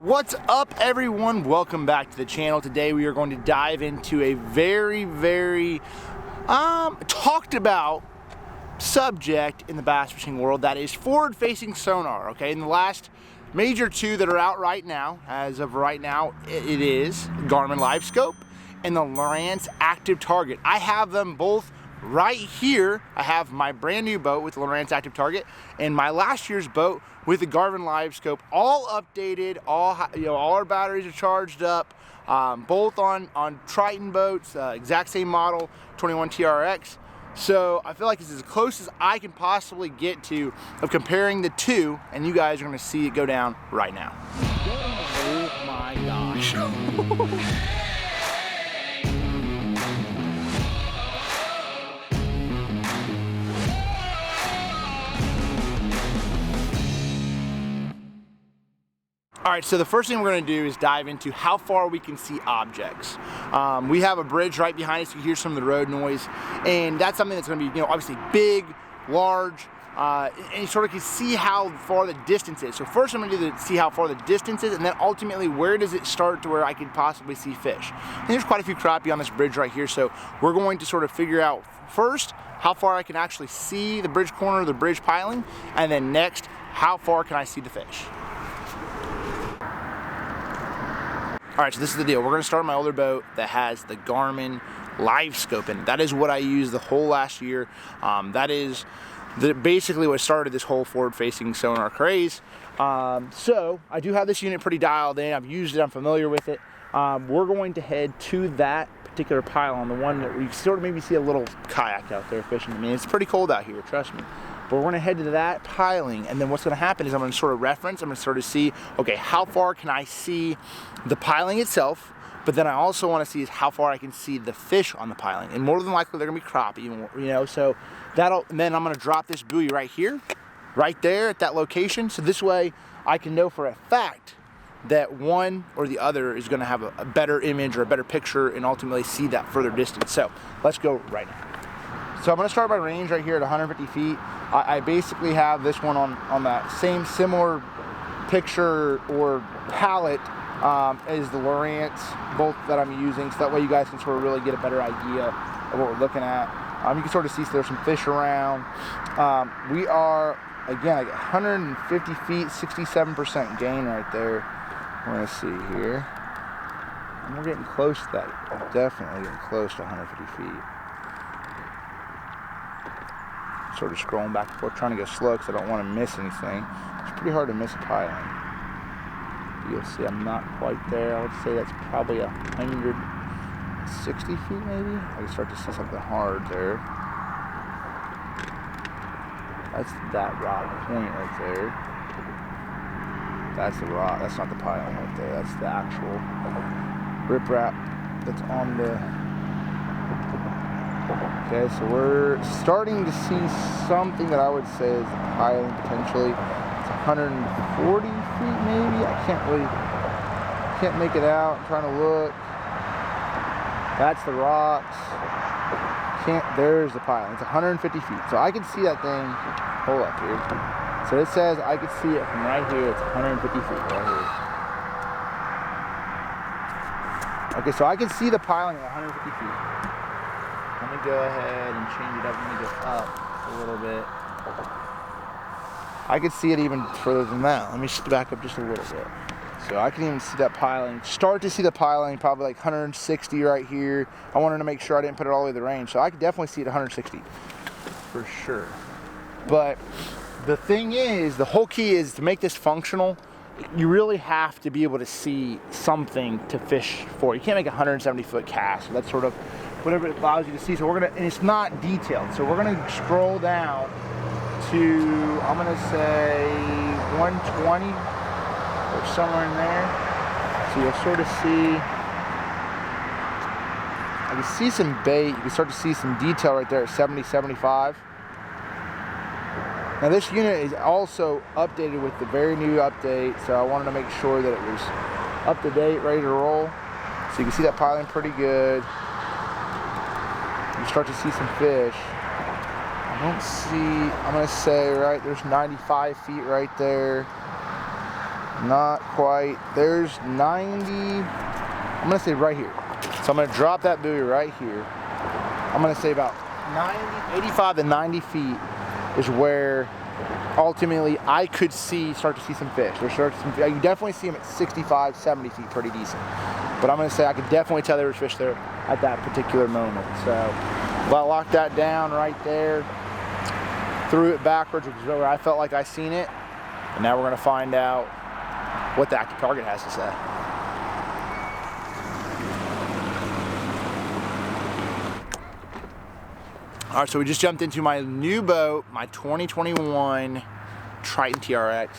What's up, everyone? Welcome back to the channel. Today we are going to dive into a very talked about subject in the bass fishing world, that is forward facing sonar. Okay, in the last major two that are out right now, as of right now, it is Garmin Livescope and the Lowrance Active Target. I have them both right here. I have my brand new boat with the Lowrance Active Target and my last year's boat with the Garmin Livescope, all updated, all our batteries are charged up, both on Triton boats, exact same model, 21 TRX. So I feel like it's as close as I can possibly get to of comparing the two, and you guys are going to see it go down right now. Oh my gosh. All right, so the first thing we're going to do is dive into how far we can see objects. We have a bridge right behind us. You hear some of the road noise, and that's something that's going to be, obviously big, large, and you sort of can see how far the distance is. So first I'm going to do see how far the distance is, and then ultimately where does it start to where I could possibly see fish. And there's quite a few crappie on this bridge right here, so we're going to sort of figure out first how far I can actually see the bridge corner, the bridge piling, and then next, how far can I see the fish. All right, so this is the deal. We're gonna start my older boat that has the Garmin Livescope in it. That is what I used the whole last year. That is basically what started this whole forward-facing sonar craze. So I do have this unit pretty dialed in. I've used it, I'm familiar with it. We're going to head to that particular pylon, the one that we sort of maybe see a little kayak out there fishing. I mean, it's pretty cold out here, trust me. But we're gonna head to that piling, and then what's gonna happen is I'm gonna sort of reference, I'm gonna sort of see, okay, how far can I see the piling itself, but then I also wanna see is how far I can see the fish on the piling. And more than likely, they're gonna be crappie, so and then I'm gonna drop this buoy right here, right there at that location, so this way I can know for a fact that one or the other is gonna have a better image or a better picture and ultimately see that further distance. So let's go right now. So I'm gonna start my range right here at 150 feet. I basically have this one on that same similar picture or palette as the Lowrance, both that I'm using, so that way you guys can sort of really get a better idea of what we're looking at. You can sort of see there's some fish around. We are, again, like 150 feet, 67% gain right there. We're gonna see here. And we're getting close to that, definitely getting close to 150 feet. Sort of scrolling back and forth, trying to go slow because I don't want to miss anything. It's pretty hard to miss a piling. You'll see I'm not quite there. I would say that's probably 160 feet maybe. I can start to see something hard there. That's that rock point right there. That's the rock. That's not the piling right there. That's the actual riprap that's on the... Okay, so we're starting to see something that I would say is the piling potentially. It's 140 feet maybe. I can't make it out. I'm trying to look. That's the rocks. There's the piling. It's 150 feet. So I can see that thing. Hold up here. So it says I can see it from right here. It's 150 feet right here. Okay, so I can see the piling at 150 feet. Let me go ahead and change it up. Let me go up a little bit. I can see it even further than that. Let me just back up just a little bit. So I can even see that piling. Start to see the piling probably like 160 right here. I wanted to make sure I didn't put it all the way to the range. So I can definitely see it at 160 for sure. But the thing is, the whole key is to make this functional, you really have to be able to see something to fish for. You can't make a 170 foot cast. So that's sort of whatever it allows you to see. So we're gonna, and it's not detailed. So we're gonna scroll down to, I'm gonna say 120 or somewhere in there. So you'll sort of see, I can see some bait. You can start to see some detail right there at 70, 75. Now this unit is also updated with the very new update. So I wanted to make sure that it was up to date, ready to roll. So you can see that piling pretty good. You start to see some fish. I don't see, I'm gonna say right, there's 95 feet right there. Not quite. There's 90, I'm gonna say right here. So I'm gonna drop that buoy right here. I'm gonna say about 85 to 90 feet is where ultimately I could start to see some fish. You definitely see them at 65, 70 feet, pretty decent. But I'm gonna say I could definitely tell there was fish there at that particular moment. So I'll lock that down right there. Threw it backwards, which is where I felt like I seen it. And now we're gonna find out what the active target has to say. All right, so we just jumped into my new boat, my 2021 Triton TRX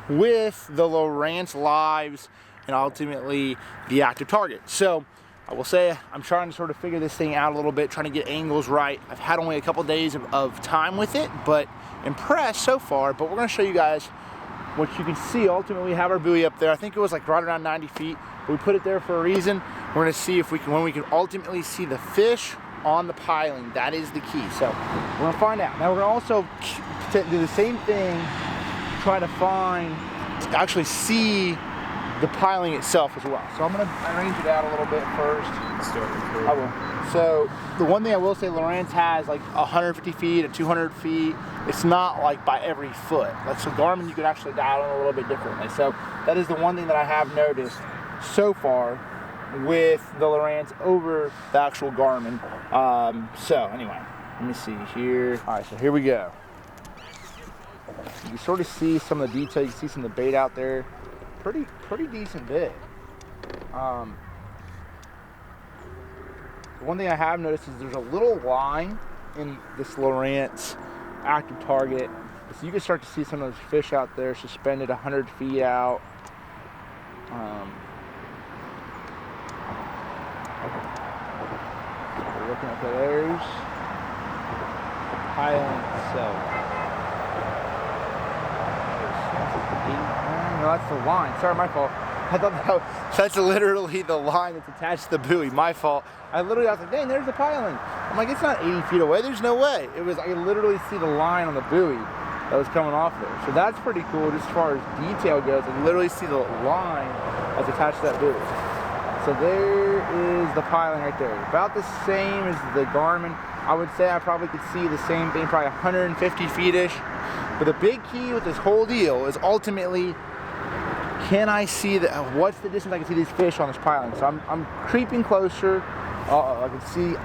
with the Lowrance Lives and ultimately the active target. So I will say I'm trying to sort of figure this thing out a little bit, trying to get angles right. I've had only a couple days of time with it, but impressed so far. But we're gonna show you guys what you can see. Ultimately, we have our buoy up there. I think it was like right around 90 feet. We put it there for a reason. We're gonna see if when we can ultimately see the fish on the piling. That is the key. So we're gonna find out. Now we're gonna also do the same thing, try to actually see the piling itself as well. So I'm gonna arrange it out a little bit first. I will. So the one thing I will say, Lowrance has like 150 feet, 200 feet. It's not like by every foot. Like, so Garmin, you could actually dial in a little bit differently. So that is the one thing that I have noticed so far with the Lowrance over the actual Garmin. So anyway, let me see here. All right, so here we go. You can sort of see some of the detail. You can see some of the bait out there. Pretty decent bit. One thing I have noticed is there's a little line in this Lowrance active target. So you can start to see some of those fish out there suspended 100 feet out. We're looking at those. Piling itself. No, that's the line. Sorry, my fault. I thought that's literally the line that's attached to the buoy. My fault. I was like, dang, there's the piling. I'm like, it's not 80 feet away. There's no way. I could literally see the line on the buoy that was coming off there. So that's pretty cool just as far as detail goes. I can literally see the line that's attached to that buoy. So there is the piling right there. About the same as the Garmin. I would say I probably could see the same thing, probably 150 feet-ish. But the big key with this whole deal is ultimately, can I see what's the distance I can see these fish on this piling? So I'm creeping closer. I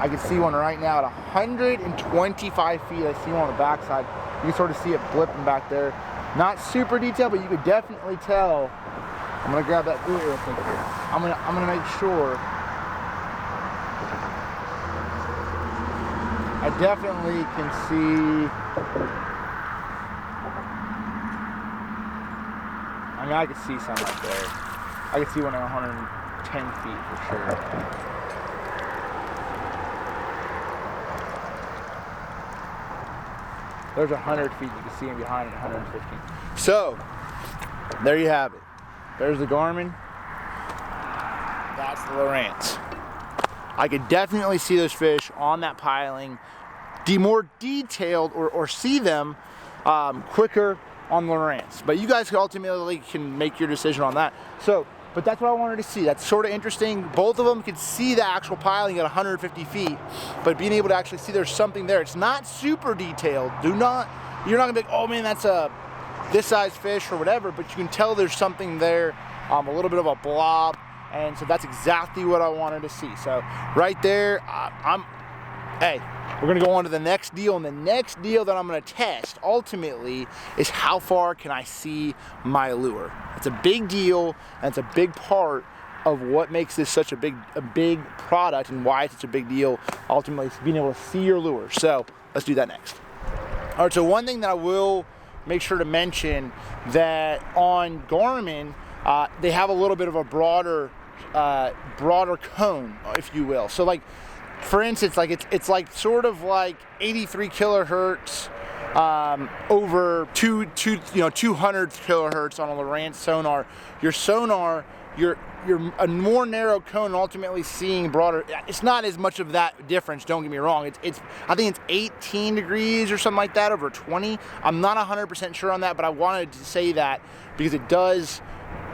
can see one right now at 125 feet. I see one on the backside. You can sort of see it blipping back there. Not super detailed, but you could definitely tell. I'm gonna grab that buoy real quick here. I'm gonna make sure. I definitely can see. I mean, I could see some right there. I could see one at 110 feet for sure. There's 100 feet. You can see him behind it, 150. So, there you have it. There's the Garmin. That's the Lowrance. I could definitely see those fish on that piling, more detailed, or see them quicker on Lowrance. But you guys ultimately can make your decision on that. So, but that's what I wanted to see. That's sort of interesting. Both of them could see the actual piling at 150 feet, but being able to actually see there's something there. It's not super detailed. You're not gonna be like, oh man, that's this size fish or whatever, but you can tell there's something there, a little bit of a blob. And so that's exactly what I wanted to see. So right there, hey, we're gonna go on to the next deal, and the next deal that I'm gonna test ultimately is how far can I see my lure. It's a big deal, and it's a big part of what makes this such a big product and why it's such a big deal. Ultimately, it's being able to see your lure. So let's do that next. All right, so one thing that I will make sure to mention that on Garmin, they have a little bit of a broader cone, if you will. So like, for instance, like it's like sort of like 83 kilohertz over 200 kilohertz on a Lowrance sonar. Your sonar, you're a more narrow cone, and ultimately seeing broader. It's not as much of that difference. Don't get me wrong. I think it's 18 degrees or something like that over 20. I'm not 100% sure on that, but I wanted to say that because it does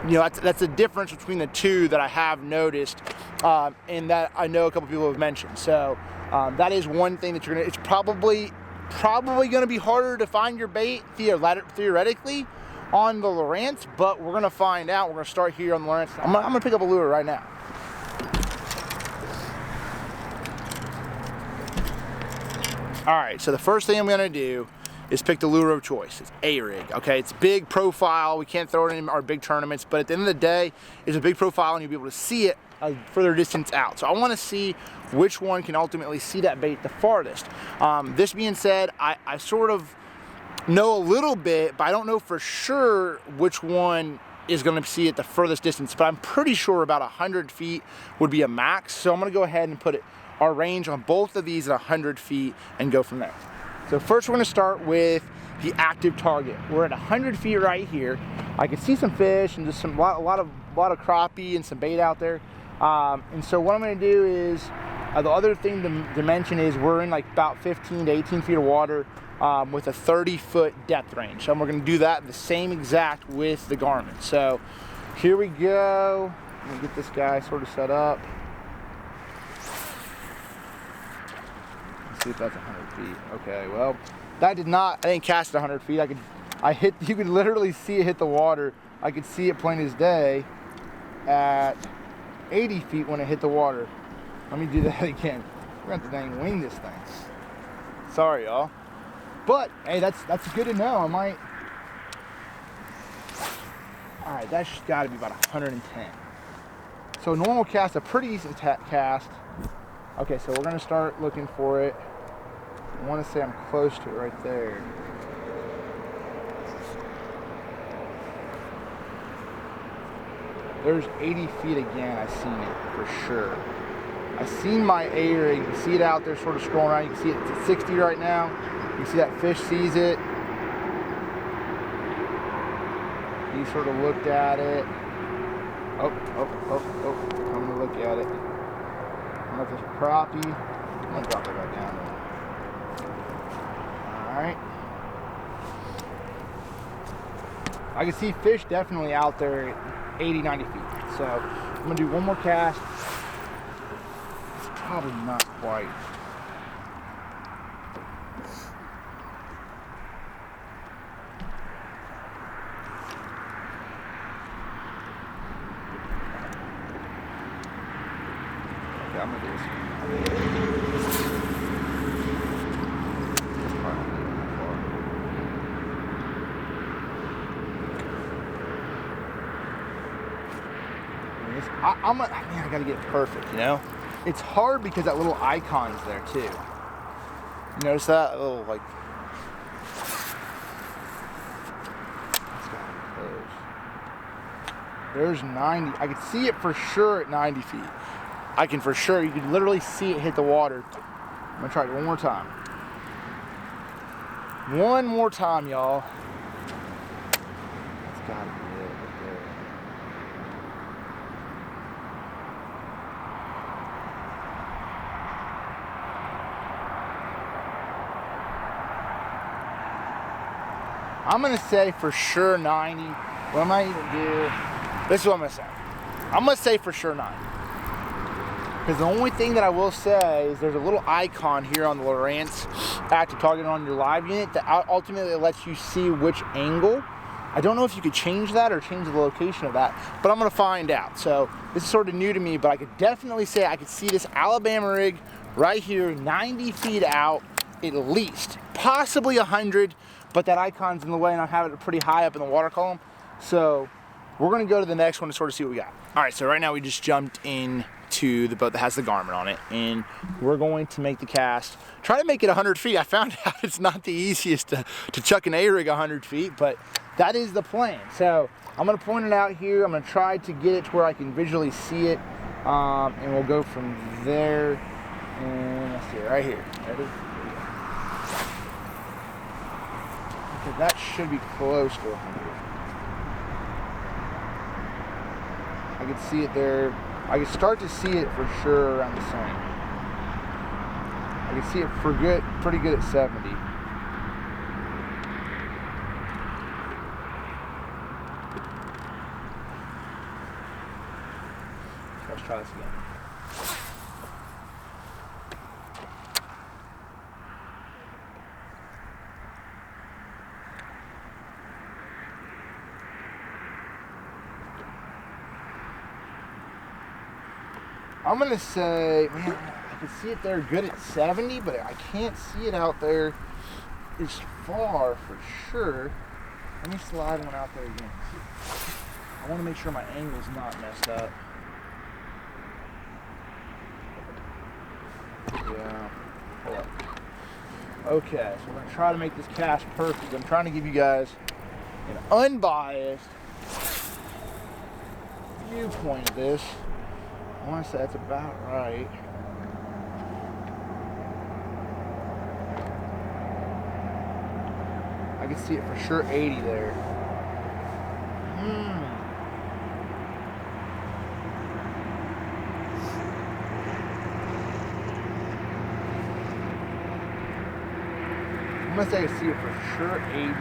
you know, that's the difference between the two that I have noticed, and that I know a couple people have mentioned. So that is one thing that you're gonna. It's probably gonna be harder to find your bait theoretically on the Lowrance, but we're gonna find out. We're gonna start here on the Lowrance. I'm gonna pick up a lure right now. All right, so the first thing I'm gonna do is pick the lure of choice. It's A-rig, okay? It's big profile. We can't throw it in our big tournaments, but at the end of the day, it's a big profile and you'll be able to see it a further distance out. So I wanna see which one can ultimately see that bait the farthest. This being said, I sort of know a little bit, but I don't know for sure which one is gonna see it the furthest distance, but I'm pretty sure about 100 feet would be a max. So I'm gonna go ahead and put our range on both of these at 100 feet and go from there. So first we're gonna start with the active target. We're at 100 feet right here. I can see some fish and just a lot of crappie and some bait out there. And so what I'm gonna do is, the other thing to mention is we're in like about 15 to 18 feet of water with a 30-foot depth range. So we're gonna do that the same exact with the Garmin. So here we go. I'm gonna get this guy sort of set up. See if that's 100 feet. Okay, well, I didn't cast it 100 feet. You could literally see it hit the water. I could see it plain as day at 80 feet when it hit the water. Let me do that again. We're gonna have to dang wing this thing. Sorry, y'all. But, hey, that's good to know. I might. All right, that's gotta be about 110. So normal cast, a pretty decent cast. Okay, so we're gonna start looking for it. I wanna say I'm close to it right there. There's 80 feet again, I seen it for sure. I seen my A-rig, you can see it out there sort of scrolling around. You can see it's at 60 right now. You can see that fish sees it. He sort of looked at it. Oh, I'm gonna look at it. I don't know if it's a crappie. I'm gonna drop it right down there. Alright. I can see fish definitely out there at 80, 90 feet. So I'm gonna do one more cast. It's probably not quite. Okay, I'm gonna do this. I gotta get it perfect, you know? It's hard because that little icon's there too. You notice that? A little like... That's gotta be close. There's 90. I can see it for sure at 90 feet. I can for sure, you can literally see it hit the water. I'm gonna try it one more time. One more time, y'all. That's gotta be it right there. I'm gonna say for sure 90. What am I gonna do? This is what I'm gonna say. I'm gonna say for sure 90. Because the only thing that I will say is there's a little icon here on the Lowrance active target on your live unit that ultimately lets you see which angle. I don't know if you could change that or change the location of that, but I'm gonna find out. So this is sort of new to me, but I could definitely say I could see this Alabama rig right here, 90 feet out at least, possibly 100, but that icon's in the way and I have it pretty high up in the water column. So we're gonna go to the next one to sort of see what we got. All right, so right now we just jumped in to the boat that has the Garmin on it, and we're going to make the cast. Try to make it 100 feet. I found out it's not the easiest to chuck an A-rig 100 feet, but that is the plan. So I'm gonna point it out here. I'm gonna try to get it to where I can visually see it, and we'll go from there. And let's see, right here. Ready? Okay, that should be close to 100. I can see it there. I can start to see it for sure around the same. I can see it for good, pretty good at 70. let's try this again. I'm gonna say, man, I can see it there good at 70, but I can't see it out there as far for sure. Let me slide one out there again. I want to make sure my angle's not messed up. Yeah. Hold up. Okay, so we're gonna try to make this cast perfect. I'm trying to give you guys an unbiased viewpoint of this. I want to say that's about right. I can see it for sure 80 there. I'm going to say I see it for sure 80.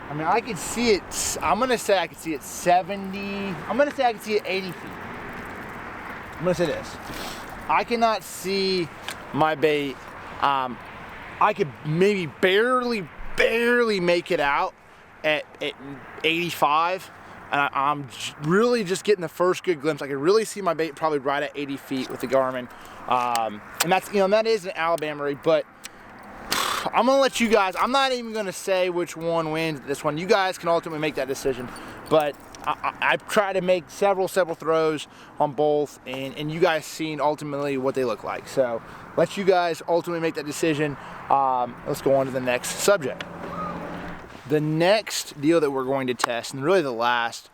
I mean, I can see it. I'm going to say I can see it 70. I'm going to say I can see it 80 feet. I'm going to say this. I cannot see my bait. I could maybe barely make it out at 85. And I'm really just getting the first good glimpse. I can really see my bait probably right at 80 feet with the Garmin. And that's, you know, that is an Alabama rig, but I'm gonna let you guys, I'm not even gonna say which one wins this one. You guys can ultimately make that decision. But I've tried to make several throws on both, and you guys seen ultimately what they look like. So let you guys ultimately make that decision. Let's go on to the next subject. The next deal that we're going to test, and really the last,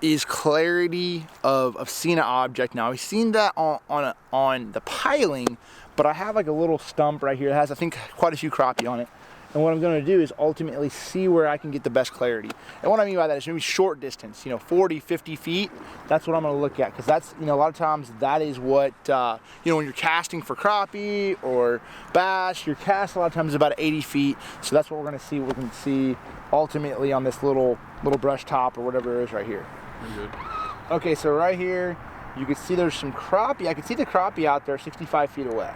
is clarity of seeing an object. Now we've seen that on the piling, but I have like a little stump right here. It has, I think, quite a few crappie on it. And what I'm going to do is ultimately see where I can get the best clarity. And what I mean by that is maybe short distance, 40, 50 feet. That's what I'm going to look at, because that's, a lot of times that is what, when you're casting for crappie or bass, your cast a lot of times is about 80 feet. So that's what we're going to see. We can see ultimately on this little brush top or whatever it is right here. Good. Okay, so right here, you can see there's some crappie. I can see the crappie out there 65 feet away.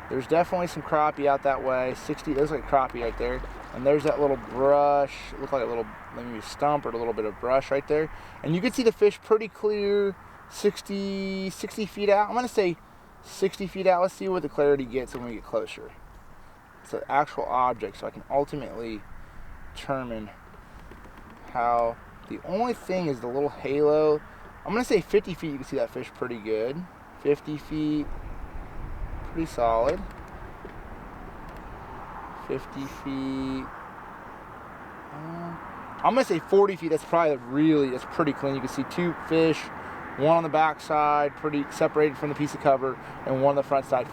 There's definitely some crappie out that way. 60, there's like crappie right there. And there's that little brush. It looks like a little, maybe a stump or a little bit of brush right there. And you can see the fish pretty clear 60 feet out. I'm gonna say 60 feet out. Let's see what the clarity gets when we get closer. It's an actual object, so I can ultimately determine how. The only thing is the little halo. I'm gonna say 50 feet, you can see that fish pretty good. 50 feet. Pretty solid. 50 feet. I'm gonna say 40 feet. That's probably that's pretty clean. You can see two fish, one on the back side, pretty separated from the piece of cover, and one on the front side.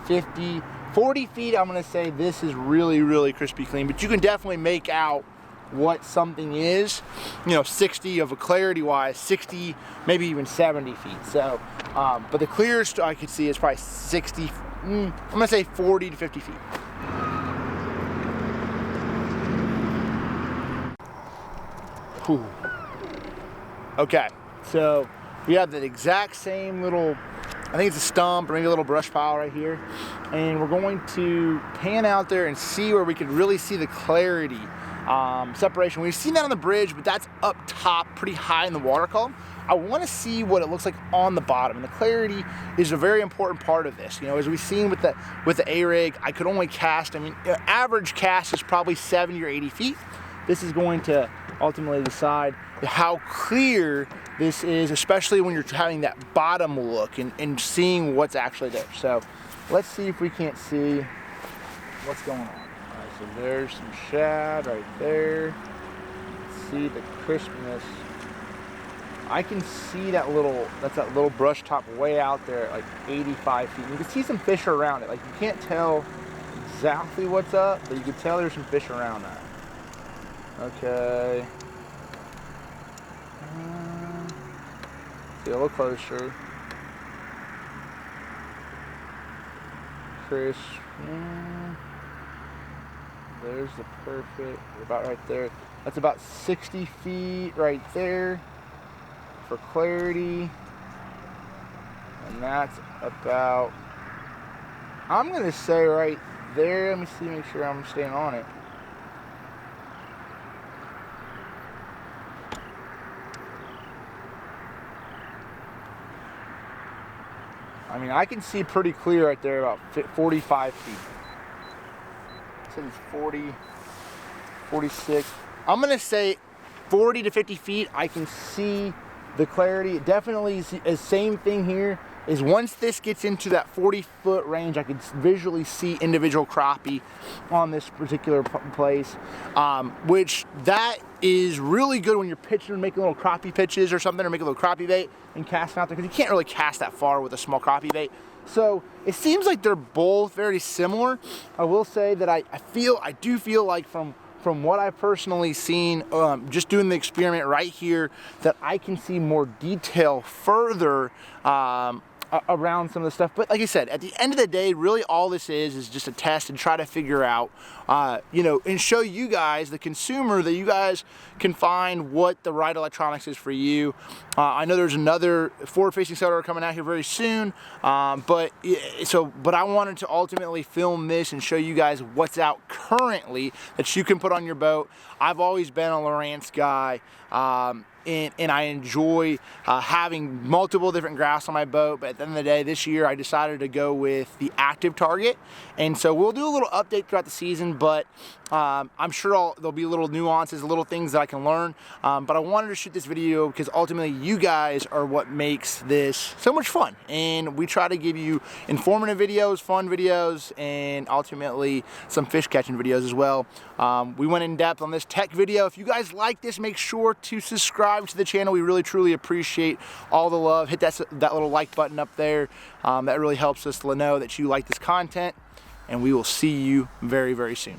40 feet. I'm gonna say this is really crispy clean. But you can definitely make out what something is. 60 of a clarity wise, 60, maybe even 70 feet. So, but the clearest I could see is probably 60. I'm gonna say 40 to 50 feet. Whew. Okay, so we have the exact same little, I think it's a stump or maybe a little brush pile right here, and we're going to pan out there and see where we can really see the clarity separation. We've seen that on the bridge, but that's up top, pretty high in the water column. I want to see what it looks like on the bottom, and the clarity is a very important part of this. As we've seen with the A-rig, I could only cast, average cast is probably 70 or 80 feet. This is going to ultimately decide how clear this is, especially when you're having that bottom look and seeing what's actually there. So let's see if we can't see what's going on. All right, so there's some shad right there. See the crispness. I can see that little brush top way out there at like 85 feet. You can see some fish around it. Like, you can't tell exactly what's up, but you can tell there's some fish around that. Okay. See a little closer. Crisp. There's the perfect, about right there. That's about 60 feet right there for clarity. And that's about, I'm gonna say right there. Let me see, make sure I'm staying on it. I mean, I can see pretty clear right there, about 45 feet. So it's 40, 46. I'm gonna say 40 to 50 feet. I can see the clarity. Definitely the same thing here is once this gets into that 40-foot range, I can visually see individual crappie on this particular place, which that is really good when you're pitching and making little crappie pitches or something, or making a little crappie bait and casting out there, because you can't really cast that far with a small crappie bait. So it seems like they're both very similar. I will say that I do feel like from what I've personally seen, just doing the experiment right here, that I can see more detail further around some of the stuff. But like I said, at the end of the day, really all this is just a test and try to figure out, you know, and show you guys, the consumer, that you guys can find what the right electronics is for you. I know there's another forward-facing sonar coming out here very soon, but I wanted to ultimately film this and show you guys what's out currently that you can put on your boat. I've always been a Lowrance guy. And I enjoy having multiple different graphs on my boat, but at the end of the day, this year I decided to go with the active target, and so we'll do a little update throughout the season, but I'm sure there'll be little nuances, little things that I can learn, but I wanted to shoot this video because ultimately you guys are what makes this so much fun, and we try to give you informative videos, fun videos, and ultimately some fish catching videos as well. We went in depth on this tech video. If you guys like this, make sure to subscribe to the channel. We really truly appreciate all the love. Hit that little like button up there. That really helps us to know that you like this content, and we will see you very, very soon.